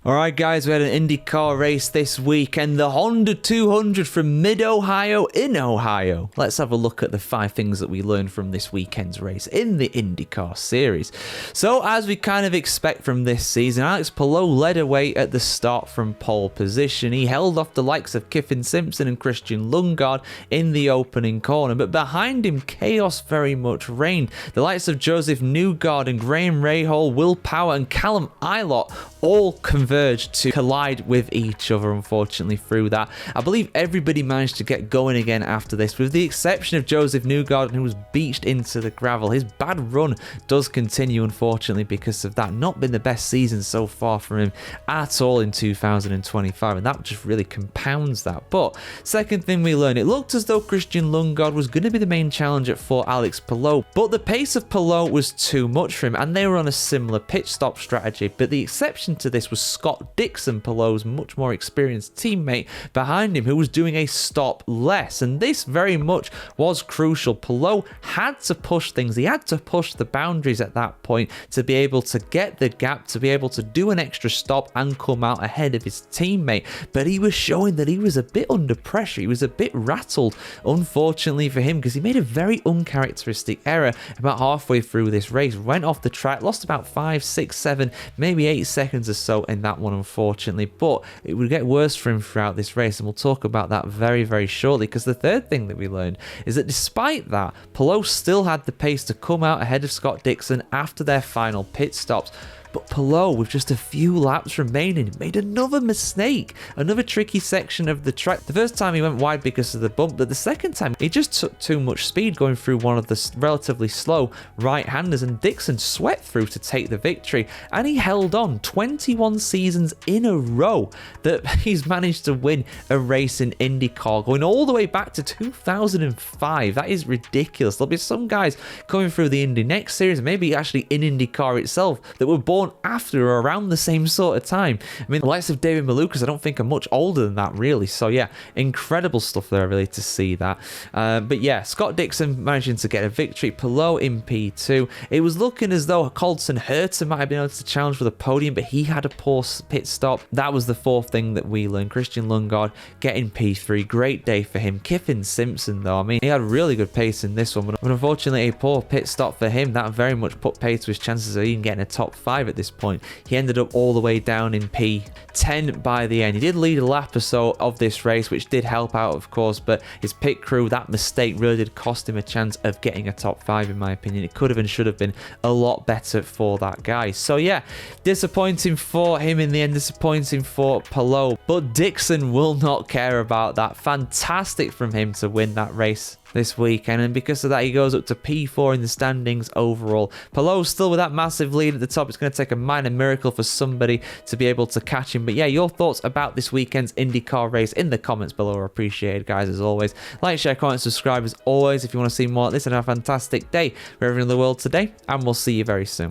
Alright guys, we had an IndyCar race this week and the Honda 200 from mid-Ohio in Ohio. Let's have a look at the 5 things that we learned from this weekend's race in the IndyCar series. So as we kind of expect from this season, Alex Palou led away at the start from pole position. He held off the likes of Kiffin Simpson and Christian Lundgaard in the opening corner, but behind him chaos very much reigned. The likes of Joseph Newgarden and Graham Rahal, Will Power and Callum Ilott all converged to collide with each other, unfortunately, through that. I believe everybody managed to get going again after this, with the exception of Joseph Newgarden, who was beached into the gravel. His bad run does continue, unfortunately, because of that. Not been the best season so far from him at all in 2025, and that just really compounds that. But second thing we learned, it looked as though Christian Lundgaard was going to be the main challenger for Alex Palou, but the pace of Palou was too much for him, and they were on a similar pit stop strategy. But the exception to this was Scott Dixon, Palou's much more experienced teammate behind him, who was doing a stop less, and this very much was crucial. Palou had to push things, he had to push the boundaries at that point to be able to get the gap, to be able to do an extra stop and come out ahead of his teammate. But he was showing that he was a bit under pressure, he was a bit rattled, unfortunately for him, because he made a very uncharacteristic error about halfway through this race, went off the track, lost about 5, 6, 7, maybe 8 seconds or so in that one, unfortunately. But it would get worse for him throughout this race, and we'll talk about that very, very shortly, because the third thing that we learned is that despite that, Palou still had the pace to come out ahead of Scott Dixon after their final pit stops. But Palou, with just a few laps remaining, made another mistake, another tricky section of the track. The first time he went wide because of the bump, but the second time he just took too much speed going through one of the relatively slow right-handers, and Dixon swept through to take the victory, and he held on 21 seasons in a row that he's managed to win a race in IndyCar, going all the way back to 2005. That is ridiculous. There'll be some guys coming through the Indy next series, maybe actually in IndyCar itself, that were born after or around the same sort of time. I mean, the likes of David Malukas, I don't think are much older than that, really. So yeah, incredible stuff there, really, to see that. But yeah, Scott Dixon managing to get a victory, Palou in P2. It was looking as though Colton Herta might have been able to challenge for the podium, but he had a poor pit stop. That was the fourth thing that we learned. Christian Lundgaard getting P3, great day for him. Kiffin Simpson, though, I mean, he had really good pace in this one, but unfortunately a poor pit stop for him. That very much put paid to his chances of even getting a top 5 at this point. He ended up all the way down in P10 by the end. He did lead a lap or so of this race, which did help out, of course, but his pit crew, that mistake really did cost him a chance of getting a top 5, in my opinion. It could have and should have been a lot better for that guy. So yeah, disappointing for him in the end, disappointing for Palou, but Dixon will not care about that. Fantastic from him to win that race this weekend, and because of that he goes up to P4 in the standings overall. Palou still with that massive lead at the top. It's going to take a minor miracle for somebody to be able to catch him. But yeah, your thoughts about this weekend's IndyCar race in the comments below are appreciated, guys, as always. Like, share, comment, subscribe as always if you want to see more of this, and have a fantastic day wherever in the world today, and we'll see you very soon.